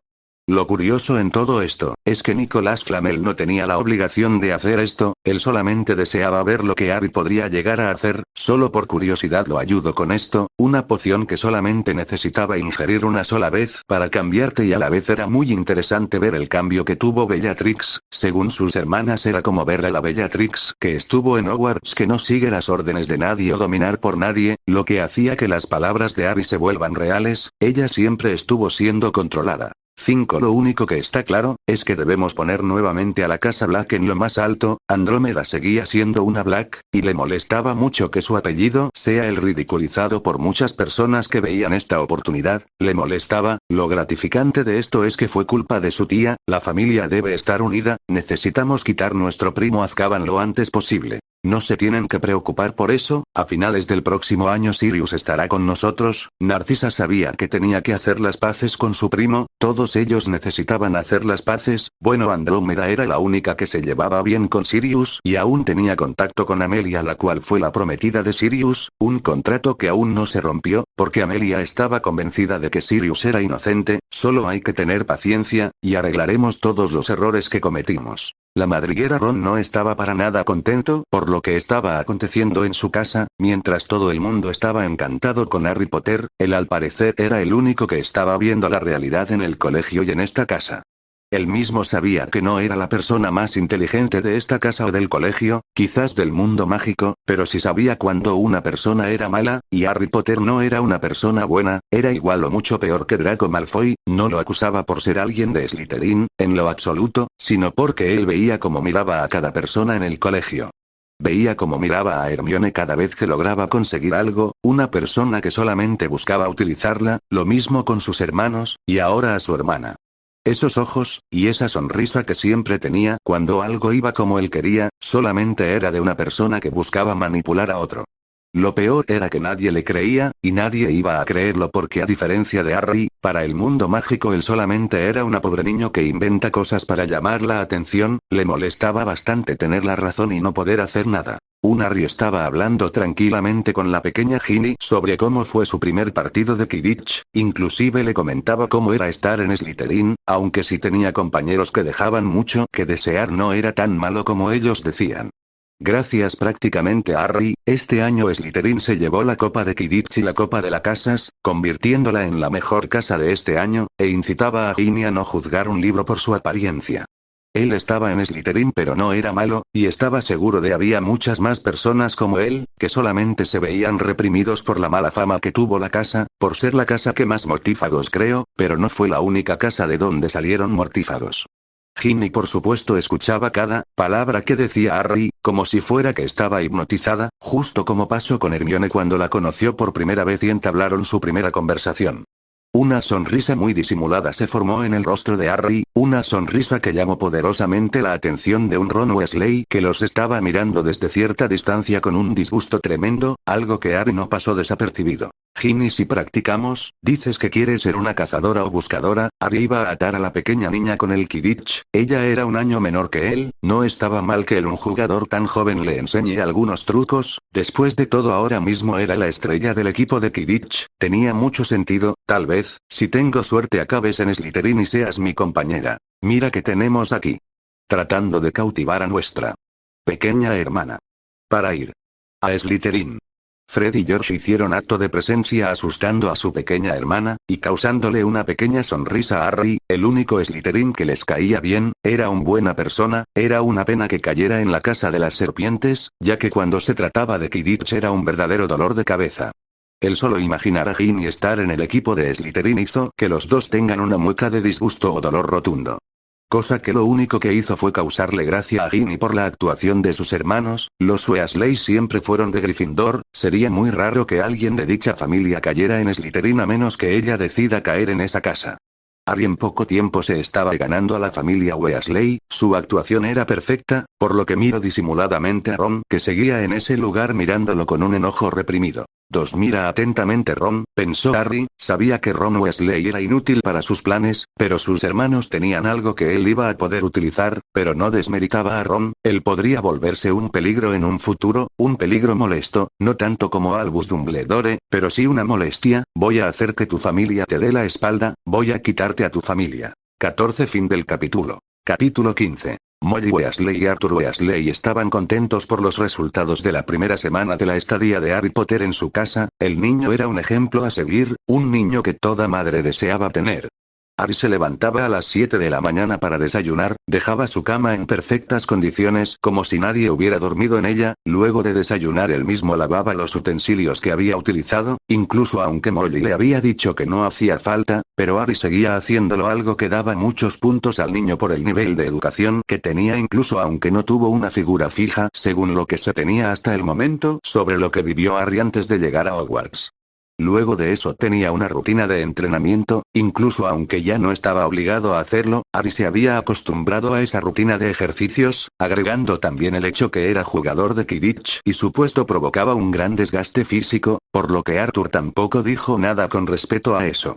Lo curioso en todo esto, es que Nicolas Flamel no tenía la obligación de hacer esto, él solamente deseaba ver lo que Harry podría llegar a hacer, solo por curiosidad lo ayudó con esto, una poción que solamente necesitaba ingerir una sola vez para cambiarte y a la vez era muy interesante ver el cambio que tuvo Bellatrix, según sus hermanas era como ver a la Bellatrix que estuvo en Hogwarts que no sigue las órdenes de nadie o dominar por nadie, lo que hacía que las palabras de Harry se vuelvan reales, ella siempre estuvo siendo controlada. 5. Lo único que está claro, es que debemos poner nuevamente a la casa Black en lo más alto. Andrómeda seguía siendo una Black, y le molestaba mucho que su apellido sea el ridiculizado por muchas personas que veían esta oportunidad, le molestaba. Lo gratificante de esto es que fue culpa de su tía, la familia debe estar unida, necesitamos quitar nuestro primo Azkaban lo antes posible. No se tienen que preocupar por eso, a finales del próximo año Sirius estará con nosotros. Narcisa sabía que tenía que hacer las paces con su primo, todos ellos necesitaban hacer las paces. Bueno, Andrómeda era la única que se llevaba bien con Sirius y aún tenía contacto con Amelia, la cual fue la prometida de Sirius, un contrato que aún no se rompió, porque Amelia estaba convencida de que Sirius era inocente. Solo hay que tener paciencia, y arreglaremos todos los errores que cometimos. La madriguera Ron no estaba para nada contento por lo que estaba aconteciendo en su casa, mientras todo el mundo estaba encantado con Harry Potter, él al parecer era el único que estaba viendo la realidad en el colegio y en esta casa. Él mismo sabía que no era la persona más inteligente de esta casa o del colegio, quizás del mundo mágico, pero sí sabía cuando una persona era mala, y Harry Potter no era una persona buena, era igual o mucho peor que Draco Malfoy. No lo acusaba por ser alguien de Slytherin, en lo absoluto, sino porque él veía cómo miraba a cada persona en el colegio. Veía cómo miraba a Hermione cada vez que lograba conseguir algo, una persona que solamente buscaba utilizarla, lo mismo con sus hermanos, y ahora a su hermana. Esos ojos, y esa sonrisa que siempre tenía cuando algo iba como él quería, solamente era de una persona que buscaba manipular a otro. Lo peor era que nadie le creía, y nadie iba a creerlo porque a diferencia de Harry, para el mundo mágico él solamente era un pobre niño que inventa cosas para llamar la atención, le molestaba bastante tener la razón y no poder hacer nada. Harry estaba hablando tranquilamente con la pequeña Ginny sobre cómo fue su primer partido de Quidditch, inclusive le comentaba cómo era estar en Slytherin, aunque si tenía compañeros que dejaban mucho que desear no era tan malo como ellos decían. Gracias prácticamente a Harry, este año Slytherin se llevó la copa de Quidditch y la copa de la casas, convirtiéndola en la mejor casa de este año, e incitaba a Ginny a no juzgar un libro por su apariencia. Él estaba en Slytherin pero no era malo, y estaba seguro de había muchas más personas como él, que solamente se veían reprimidos por la mala fama que tuvo la casa, por ser la casa que más mortífagos creó, pero no fue la única casa de donde salieron mortífagos. Ginny por supuesto escuchaba cada palabra que decía Harry, como si fuera que estaba hipnotizada, justo como pasó con Hermione cuando la conoció por primera vez y entablaron su primera conversación. Una sonrisa muy disimulada se formó en el rostro de Harry, una sonrisa que llamó poderosamente la atención de un Ron Weasley que los estaba mirando desde cierta distancia con un disgusto tremendo, algo que Harry no pasó desapercibido. Ginny, si practicamos, dices que quieres ser una cazadora o buscadora. Harry iba a atar a la pequeña niña con el Quidditch, ella era un año menor que él, no estaba mal que un jugador tan joven le enseñe algunos trucos, después de todo ahora mismo era la estrella del equipo de Quidditch, tenía mucho sentido, tal vez, si tengo suerte acabes en Slytherin y seas mi compañera. Mira que tenemos aquí. Tratando de cautivar a nuestra pequeña hermana. Para ir a Slytherin. Fred y George hicieron acto de presencia asustando a su pequeña hermana, y causándole una pequeña sonrisa a Harry, el único Slytherin que les caía bien, era una buena persona, era una pena que cayera en la casa de las serpientes, ya que cuando se trataba de Quidditch era un verdadero dolor de cabeza. El solo imaginar a Ginny estar en el equipo de Slytherin hizo que los dos tengan una mueca de disgusto o dolor rotundo. Cosa que lo único que hizo fue causarle gracia a Ginny por la actuación de sus hermanos, los Weasley siempre fueron de Gryffindor, sería muy raro que alguien de dicha familia cayera en Slytherin a menos que ella decida caer en esa casa. Harry en poco tiempo se estaba ganando a la familia Weasley, su actuación era perfecta, por lo que miró disimuladamente a Ron que seguía en ese lugar mirándolo con un enojo reprimido. Mira atentamente Ron, pensó Harry, sabía que Ron Weasley era inútil para sus planes, pero sus hermanos tenían algo que él iba a poder utilizar, pero no desmeritaba a Ron, él podría volverse un peligro en un futuro, un peligro molesto, no tanto como Albus Dumbledore, pero sí una molestia. Voy a hacer que tu familia te dé la espalda, voy a quitarte a tu familia. 14 Fin del capítulo. Capítulo 15. Molly Weasley y Arthur Weasley estaban contentos por los resultados de la primera semana de la estadía de Harry Potter en su casa, el niño era un ejemplo a seguir, un niño que toda madre deseaba tener. Harry se levantaba a las 7 de la mañana para desayunar, dejaba su cama en perfectas condiciones como si nadie hubiera dormido en ella, luego de desayunar él mismo lavaba los utensilios que había utilizado, incluso aunque Molly le había dicho que no hacía falta, pero Harry seguía haciéndolo, algo que daba muchos puntos al niño por el nivel de educación que tenía incluso aunque no tuvo una figura fija según lo que se tenía hasta el momento sobre lo que vivió Harry antes de llegar a Hogwarts. Luego de eso tenía una rutina de entrenamiento, incluso aunque ya no estaba obligado a hacerlo, Harry se había acostumbrado a esa rutina de ejercicios, agregando también el hecho que era jugador de Quidditch y su puesto provocaba un gran desgaste físico, por lo que Arthur tampoco dijo nada con respecto a eso.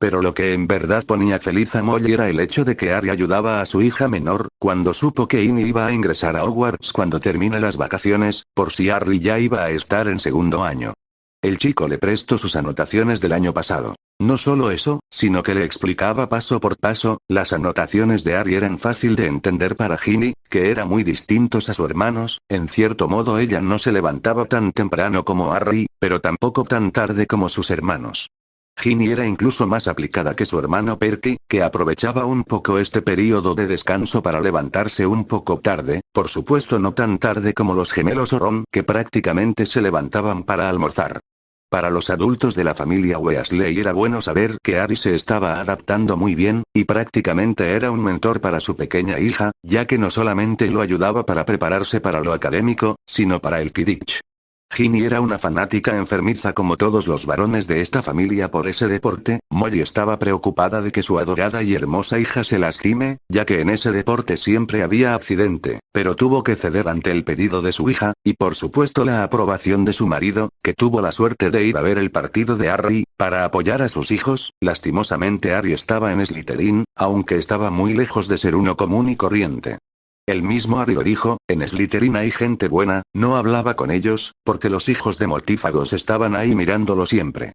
Pero lo que en verdad ponía feliz a Molly era el hecho de que Harry ayudaba a su hija menor, cuando supo que Ginny iba a ingresar a Hogwarts cuando termine las vacaciones, por si Harry ya iba a estar en segundo año. El chico le prestó sus anotaciones del año pasado. No solo eso, sino que le explicaba paso por paso, las anotaciones de Harry eran fácil de entender para Ginny, que era muy distintos a sus hermanos, en cierto modo ella no se levantaba tan temprano como Harry, pero tampoco tan tarde como sus hermanos. Ginny era incluso más aplicada que su hermano Perky, que aprovechaba un poco este periodo de descanso para levantarse un poco tarde, por supuesto no tan tarde como los gemelos o Ron, que prácticamente se levantaban para almorzar. Para los adultos de la familia Weasley era bueno saber que Harry se estaba adaptando muy bien, y prácticamente era un mentor para su pequeña hija, ya que no solamente lo ayudaba para prepararse para lo académico, sino para el Quidditch. Ginny era una fanática enfermiza como todos los varones de esta familia por ese deporte. Molly estaba preocupada de que su adorada y hermosa hija se lastime, ya que en ese deporte siempre había accidente, pero tuvo que ceder ante el pedido de su hija, y por supuesto la aprobación de su marido, que tuvo la suerte de ir a ver el partido de Harry, para apoyar a sus hijos. Lastimosamente Harry estaba en Slytherin, aunque estaba muy lejos de ser uno común y corriente. El mismo Harry lo dijo, en Slytherin hay gente buena, no hablaba con ellos, porque los hijos de mortífagos estaban ahí mirándolo siempre.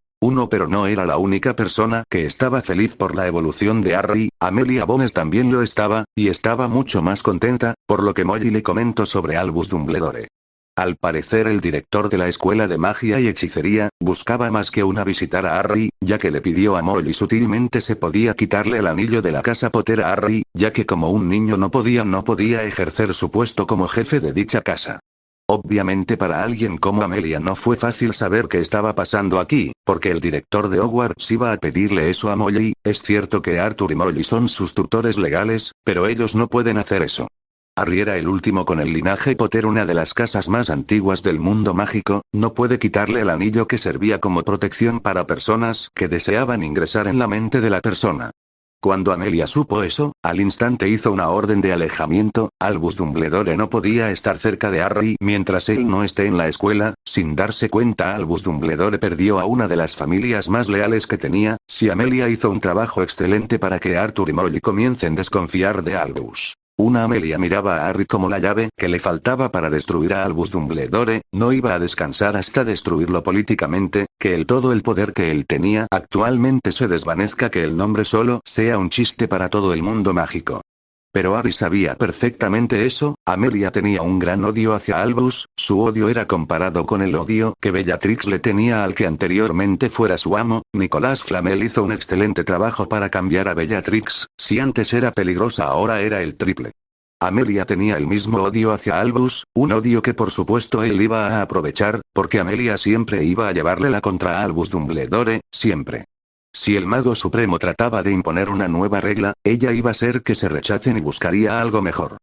Pero no era la única persona que estaba feliz por la evolución de Harry. Amelia Bones también lo estaba, y estaba mucho más contenta, por lo que Molly le comentó sobre Albus Dumbledore. Al parecer el director de la escuela de magia y hechicería, buscaba más que una visitar a Harry, ya que le pidió a Molly sutilmente se podía quitarle el anillo de la casa Potter a Harry, ya que como un niño no podía ejercer su puesto como jefe de dicha casa. Obviamente para alguien como Amelia no fue fácil saber qué estaba pasando aquí, porque el director de Hogwarts iba a pedirle eso a Molly. Es cierto que Arthur y Molly son sus tutores legales, pero ellos no pueden hacer eso. Harry era el último con el linaje Potter, una de las casas más antiguas del mundo mágico, no puede quitarle el anillo que servía como protección para personas que deseaban ingresar en la mente de la persona. Cuando Amelia supo eso, al instante hizo una orden de alejamiento. Albus Dumbledore no podía estar cerca de Harry mientras él no esté en la escuela. Sin darse cuenta, Albus Dumbledore perdió a una de las familias más leales que tenía. Si Amelia hizo un trabajo excelente para que Arthur y Molly comiencen a desconfiar de Albus. Amelia miraba a Harry como la llave que le faltaba para destruir a Albus Dumbledore. No iba a descansar hasta destruirlo políticamente, que todo el poder que él tenía actualmente se desvanezca, que el nombre solo sea un chiste para todo el mundo mágico. Pero Harry sabía perfectamente eso. Amelia tenía un gran odio hacia Albus, su odio era comparado con el odio que Bellatrix le tenía al que anteriormente fuera su amo. Nicolas Flamel hizo un excelente trabajo para cambiar a Bellatrix, si antes era peligrosa ahora era el triple. Amelia tenía el mismo odio hacia Albus, un odio que por supuesto él iba a aprovechar, porque Amelia siempre iba a llevarle la contra a Albus Dumbledore, siempre. Si el Mago Supremo trataba de imponer una nueva regla, ella iba a ser que se rechacen y buscaría algo mejor.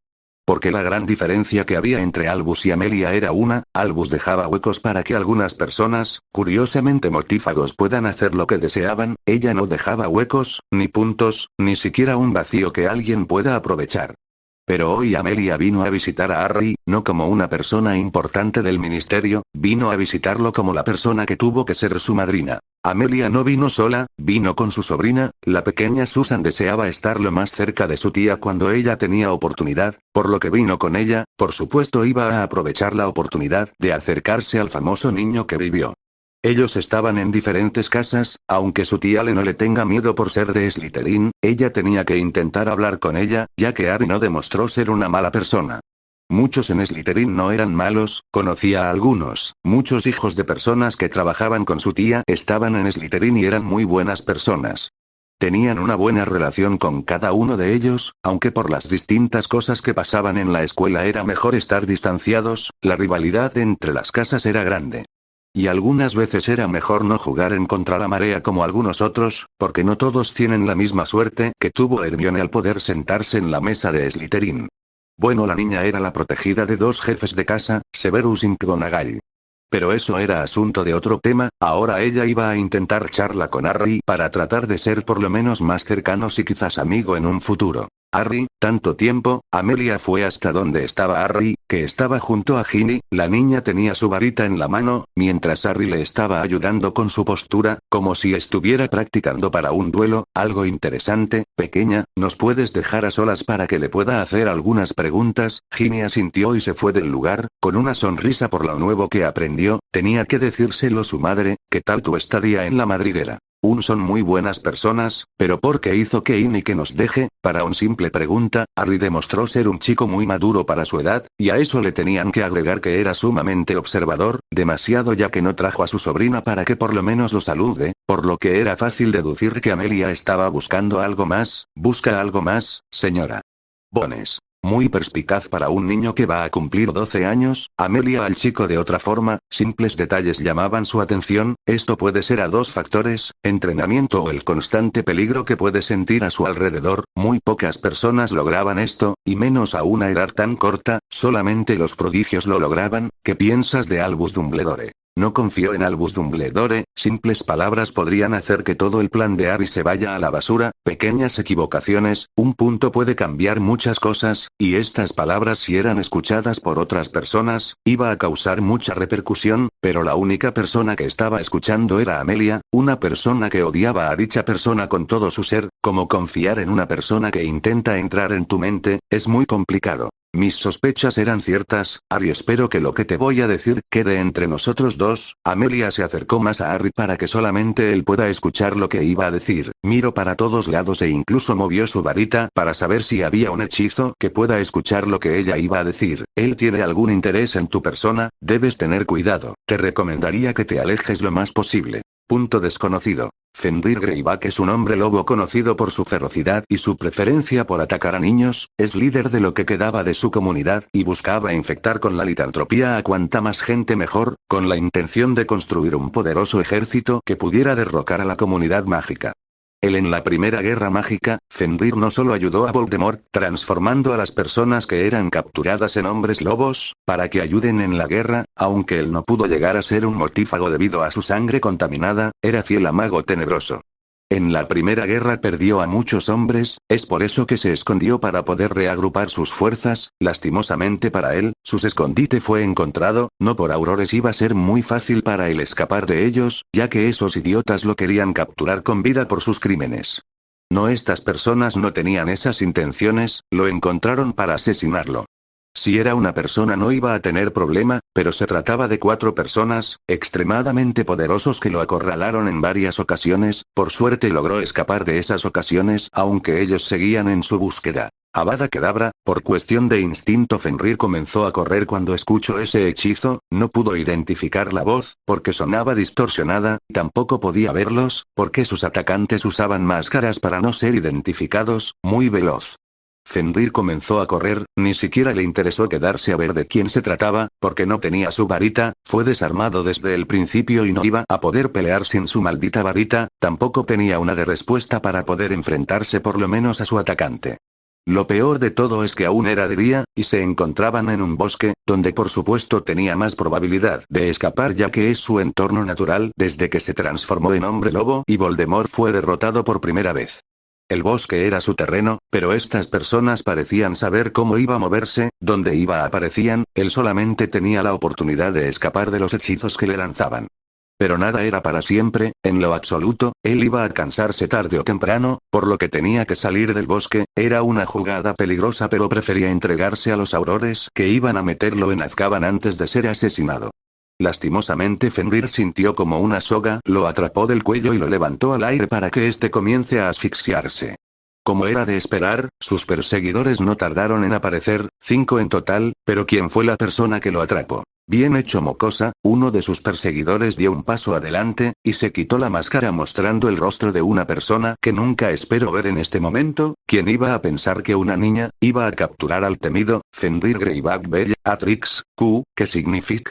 Porque la gran diferencia que había entre Albus y Amelia era Albus dejaba huecos para que algunas personas, curiosamente mortífagos, puedan hacer lo que deseaban. Ella no dejaba huecos, ni puntos, ni siquiera un vacío que alguien pueda aprovechar. Pero hoy Amelia vino a visitar a Harry, no como una persona importante del ministerio, vino a visitarlo como la persona que tuvo que ser su madrina. Amelia no vino sola, vino con su sobrina. La pequeña Susan deseaba estar lo más cerca de su tía cuando ella tenía oportunidad, por lo que vino con ella. Por supuesto iba a aprovechar la oportunidad de acercarse al famoso niño que vivió. Ellos estaban en diferentes casas, aunque su tía no le tenga miedo por ser de Slytherin, ella tenía que intentar hablar con ella, ya que Harry no demostró ser una mala persona. Muchos en Slytherin no eran malos, conocía a algunos. Muchos hijos de personas que trabajaban con su tía estaban en Slytherin y eran muy buenas personas. Tenían una buena relación con cada uno de ellos, aunque por las distintas cosas que pasaban en la escuela era mejor estar distanciados. La rivalidad entre las casas era grande. Y algunas veces era mejor no jugar en contra la marea como algunos otros, porque no todos tienen la misma suerte que tuvo Hermione al poder sentarse en la mesa de Slytherin. Bueno, la niña era la protegida de dos jefes de casa, Severus y McGonagall. Pero eso era asunto de otro tema. Ahora ella iba a intentar charla con Harry para tratar de ser por lo menos más cercanos y quizás amigo en un futuro. Harry, tanto tiempo. Amelia fue hasta donde estaba Harry, que estaba junto a Ginny. La niña tenía su varita en la mano, mientras Harry le estaba ayudando con su postura, como si estuviera practicando para un duelo. Algo interesante. Pequeña, ¿nos puedes dejar a solas para que le pueda hacer algunas preguntas? Ginny asintió y se fue del lugar, con una sonrisa por lo nuevo que aprendió. Tenía que decírselo su madre. ¿Qué tal tu estadía en la madriguera? Son muy buenas personas, pero ¿por qué hizo que Ginny que nos deje? Para una simple pregunta, Harry demostró ser un chico muy maduro para su edad, y a eso le tenían que agregar que era sumamente observador, demasiado, ya que no trajo a su sobrina para que por lo menos lo salude, por lo que era fácil deducir que Amelia estaba buscando algo más. ¿Busca algo más, señora Bones? Muy perspicaz para un niño que va a cumplir 12 años, Amelia al chico de otra forma, simples detalles llamaban su atención, esto puede ser a dos factores, entrenamiento o el constante peligro que puede sentir a su alrededor, muy pocas personas lograban esto, y menos a una edad tan corta, solamente los prodigios lo lograban. ¿Qué piensas de Albus Dumbledore? No confío en Albus Dumbledore, simples palabras podrían hacer que todo el plan de Harry se vaya a la basura, pequeñas equivocaciones, un punto puede cambiar muchas cosas, y estas palabras si eran escuchadas por otras personas, iba a causar mucha repercusión, pero la única persona que estaba escuchando era Amelia, una persona que odiaba a dicha persona con todo su ser, como confiar en una persona que intenta entrar en tu mente, es muy complicado. Mis sospechas eran ciertas, Harry, espero que lo que te voy a decir quede entre nosotros dos. Amelia se acercó más a Harry para que solamente él pueda escuchar lo que iba a decir. Miró para todos lados e incluso movió su varita para saber si había un hechizo que pueda escuchar lo que ella iba a decir. Él tiene algún interés en tu persona, debes tener cuidado. Te recomendaría que te alejes lo más posible. Punto desconocido. Fenrir Greyback es un hombre lobo conocido por su ferocidad y su preferencia por atacar a niños, es líder de lo que quedaba de su comunidad y buscaba infectar con la litantropía a cuanta más gente mejor, con la intención de construir un poderoso ejército que pudiera derrocar a la comunidad mágica. Él en la Primera Guerra Mágica, Fenrir no solo ayudó a Voldemort, transformando a las personas que eran capturadas en hombres lobos, para que ayuden en la guerra, aunque él no pudo llegar a ser un mortífago debido a su sangre contaminada, era fiel a Mago Tenebroso. En la Primera Guerra perdió a muchos hombres, es por eso que se escondió para poder reagrupar sus fuerzas, lastimosamente para él, su escondite fue encontrado, no por Aurores iba a ser muy fácil para él escapar de ellos, ya que esos idiotas lo querían capturar con vida por sus crímenes. No, estas personas no tenían esas intenciones, lo encontraron para asesinarlo. Si era una persona no iba a tener problema, pero se trataba de 4 personas, extremadamente poderosos que lo acorralaron en varias ocasiones, por suerte logró escapar de esas ocasiones aunque ellos seguían en su búsqueda. Avada Kedavra, por cuestión de instinto Fenrir comenzó a correr cuando escuchó ese hechizo, no pudo identificar la voz, porque sonaba distorsionada, tampoco podía verlos, porque sus atacantes usaban máscaras para no ser identificados, muy veloz. Fenrir comenzó a correr, ni siquiera le interesó quedarse a ver de quién se trataba, porque no tenía su varita, fue desarmado desde el principio y no iba a poder pelear sin su maldita varita, tampoco tenía una de respuesta para poder enfrentarse por lo menos a su atacante. Lo peor de todo es que aún era de día, y se encontraban en un bosque, donde por supuesto tenía más probabilidad de escapar ya que es su entorno natural desde que se transformó en hombre lobo y Voldemort fue derrotado por primera vez. El bosque era su terreno, pero estas personas parecían saber cómo iba a moverse, dónde iba aparecían, él solamente tenía la oportunidad de escapar de los hechizos que le lanzaban. Pero nada era para siempre, en lo absoluto, él iba a cansarse tarde o temprano, por lo que tenía que salir del bosque, era una jugada peligrosa pero prefería entregarse a los Aurores que iban a meterlo en Azkaban antes de ser asesinado. Lastimosamente Fenrir sintió como una soga lo atrapó del cuello y lo levantó al aire para que éste comience a asfixiarse. Como era de esperar, sus perseguidores no tardaron en aparecer, 5 en total, pero ¿quién fue la persona que lo atrapó? Bien hecho mocosa, uno de sus perseguidores dio un paso adelante, y se quitó la máscara mostrando el rostro de una persona que nunca espero ver en este momento. ¿Quién iba a pensar que una niña iba a capturar al temido Fenrir Greyback Bellatrix, Q, que significa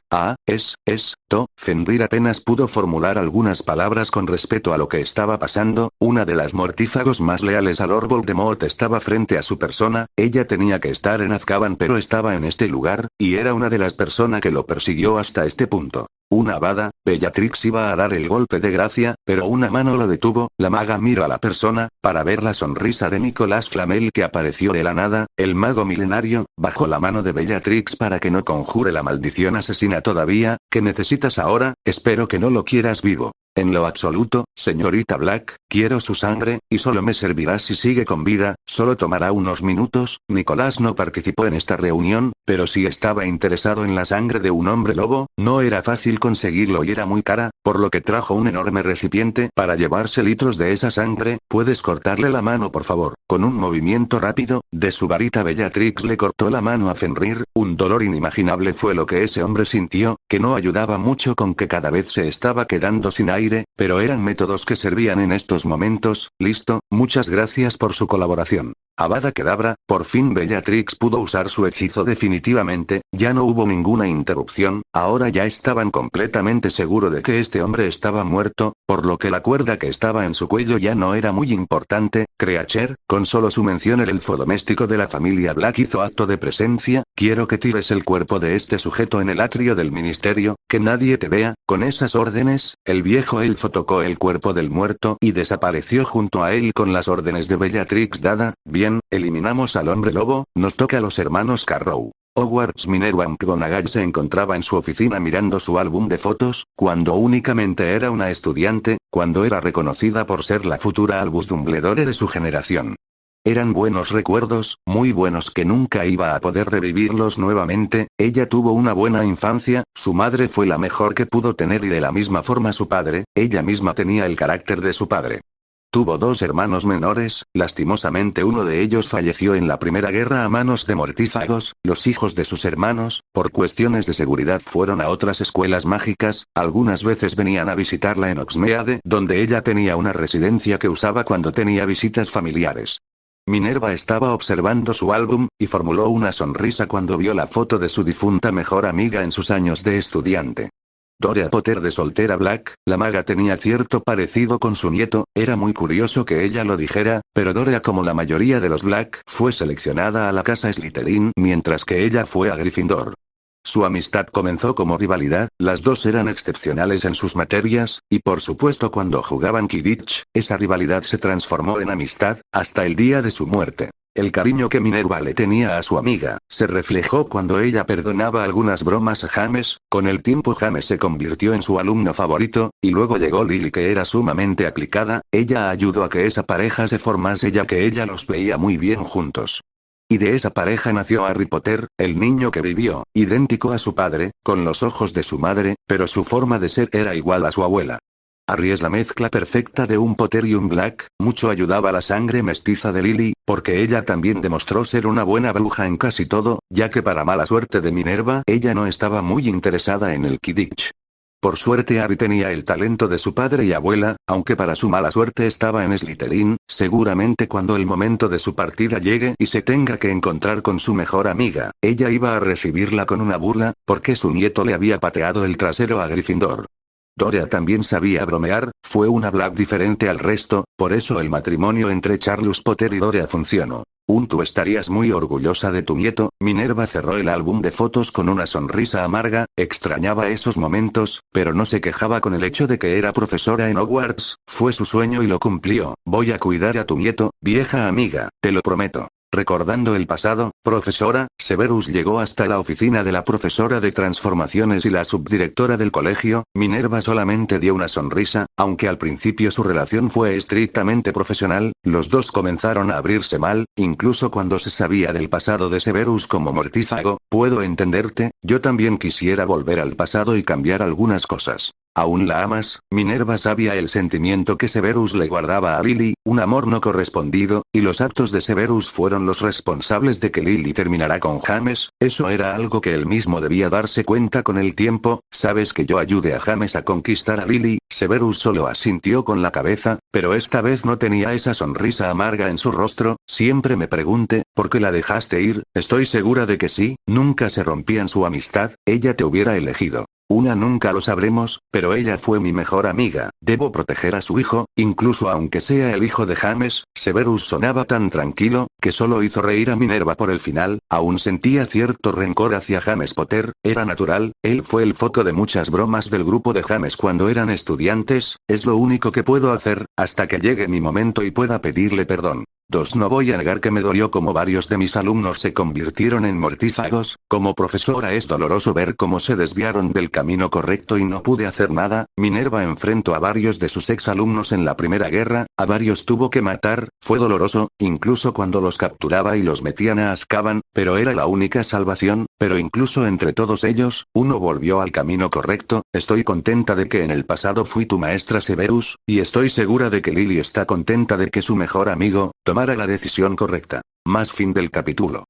to? Fenrir apenas pudo formular algunas palabras con respecto a lo que estaba pasando, una de las mortífagos más leales a Lord Voldemort estaba frente a su persona, ella tenía que estar en Azkaban pero estaba en este lugar, y era una de las personas que lo persiguió hasta este punto. Una Avada, Bellatrix iba a dar el golpe de gracia, pero una mano lo detuvo, la maga miró a la persona, para ver la sonrisa de Nicolas Flamel que apareció de la nada, el mago milenario, bajó la mano de Bellatrix para que no conjure la maldición asesina todavía. ¿Qué necesitas ahora? Espero que no lo quieras vivo. En lo absoluto, señorita Black, quiero su sangre, y solo me servirá si sigue con vida, solo tomará unos minutos. Nicolás no participó en esta reunión, pero sí estaba interesado en la sangre de un hombre lobo, no era fácil conseguirlo y era muy cara, por lo que trajo un enorme recipiente para llevarse litros de esa sangre. ¿Puedes cortarle la mano por favor? Con un movimiento rápido, de su varita Bellatrix le cortó la mano a Fenrir, un dolor inimaginable fue lo que ese hombre sintió, que no ayudaba mucho con que cada vez se estaba quedando sin aire, pero eran métodos que servían en estos momentos. Listo, muchas gracias por su colaboración. Avada Kedavra, por fin Bellatrix pudo usar su hechizo definitivamente, ya no hubo ninguna interrupción, ahora ya estaban completamente seguros de que este hombre estaba muerto, por lo que la cuerda que estaba en su cuello ya no era muy importante. Creature, con solo su mención el elfo doméstico de la familia Black hizo acto de presencia. Quiero que tires el cuerpo de este sujeto en el atrio del ministerio, que nadie te vea. Con esas órdenes, el viejo elfo tocó el cuerpo del muerto y desapareció junto a él con las órdenes de Bellatrix dada. Bien, eliminamos al hombre lobo, nos toca a los hermanos Carrow. Hogwarts. Minerva McGonagall se encontraba en su oficina mirando su álbum de fotos, cuando únicamente era una estudiante, cuando era reconocida por ser la futura Albus Dumbledore de su generación. Eran buenos recuerdos, muy buenos que nunca iba a poder revivirlos nuevamente. Ella tuvo una buena infancia, su madre fue la mejor que pudo tener y de la misma forma su padre, ella misma tenía el carácter de su padre. Tuvo dos hermanos menores, lastimosamente uno de ellos falleció en la Primera Guerra a manos de mortífagos. Los hijos de sus hermanos, por cuestiones de seguridad fueron a otras escuelas mágicas, algunas veces venían a visitarla en Hogsmeade, donde ella tenía una residencia que usaba cuando tenía visitas familiares. Minerva estaba observando su álbum, y formuló una sonrisa cuando vio la foto de su difunta mejor amiga en sus años de estudiante. Doria Potter de soltera Black, la maga tenía cierto parecido con su nieto, era muy curioso que ella lo dijera, pero Doria como la mayoría de los Black fue seleccionada a la casa Slytherin mientras que ella fue a Gryffindor. Su amistad comenzó como rivalidad, las dos eran excepcionales en sus materias, y por supuesto cuando jugaban Quidditch, esa rivalidad se transformó en amistad, hasta el día de su muerte. El cariño que Minerva le tenía a su amiga, se reflejó cuando ella perdonaba algunas bromas a James. Con el tiempo James se convirtió en su alumno favorito, y luego llegó Lily que era sumamente aplicada, ella ayudó a que esa pareja se formase ya que ella los veía muy bien juntos. Y de esa pareja nació Harry Potter, el niño que vivió, idéntico a su padre, con los ojos de su madre, pero su forma de ser era igual a su abuela. Harry es la mezcla perfecta de un Potter y un Black, mucho ayudaba la sangre mestiza de Lily, porque ella también demostró ser una buena bruja en casi todo, ya que para mala suerte de Minerva, ella no estaba muy interesada en el Quidditch. Por suerte Harry tenía el talento de su padre y abuela, aunque para su mala suerte estaba en Slytherin. Seguramente cuando el momento de su partida llegue y se tenga que encontrar con su mejor amiga, ella iba a recibirla con una burla, porque su nieto le había pateado el trasero a Gryffindor. Doria también sabía bromear, fue una Black diferente al resto, por eso el matrimonio entre Charles Potter y Doria funcionó. Tú estarías muy orgullosa de tu nieto. Minerva cerró el álbum de fotos con una sonrisa amarga, extrañaba esos momentos, pero no se quejaba con el hecho de que era profesora en Hogwarts, fue su sueño y lo cumplió. Voy a cuidar a tu nieto, vieja amiga, te lo prometo. Recordando el pasado, profesora, Severus llegó hasta la oficina de la profesora de transformaciones y la subdirectora del colegio. Minerva solamente dio una sonrisa, aunque al principio su relación fue estrictamente profesional, los dos comenzaron a abrirse mal, incluso cuando se sabía del pasado de Severus como mortífago. Puedo entenderte, yo también quisiera volver al pasado y cambiar algunas cosas. ¿Aún la amas? Minerva sabía el sentimiento que Severus le guardaba a Lily, un amor no correspondido, y los actos de Severus fueron los responsables de que Lily terminara con James. Eso era algo que él mismo debía darse cuenta con el tiempo. ¿Sabes que yo ayudé a James a conquistar a Lily? Severus solo asintió con la cabeza, pero esta vez no tenía esa sonrisa amarga en su rostro. Siempre me pregunté, ¿por qué la dejaste ir? Estoy segura de que sí, nunca se rompían su amistad, ella te hubiera elegido. Nunca lo sabremos, pero ella fue mi mejor amiga. Debo proteger a su hijo, incluso aunque sea el hijo de James. Severus sonaba tan tranquilo, que solo hizo reír a Minerva por el final. Aún sentía cierto rencor hacia James Potter, era natural, él fue el foco de muchas bromas del grupo de James cuando eran estudiantes. Es lo único que puedo hacer, hasta que llegue mi momento y pueda pedirle perdón. No voy a negar que me dolió como varios de mis alumnos se convirtieron en mortífagos. Como profesora es doloroso ver cómo se desviaron del camino correcto y no pude hacer nada. Minerva enfrentó a varios de sus exalumnos en la Primera Guerra, a varios tuvo que matar, fue doloroso, incluso cuando los capturaba y los metían a Azkaban, pero era la única salvación. Pero incluso entre todos ellos, uno volvió al camino correcto. Estoy contenta de que en el pasado fui tu maestra Severus, y estoy segura de que Lily está contenta de que su mejor amigo tomara la decisión correcta. Más fin del capítulo.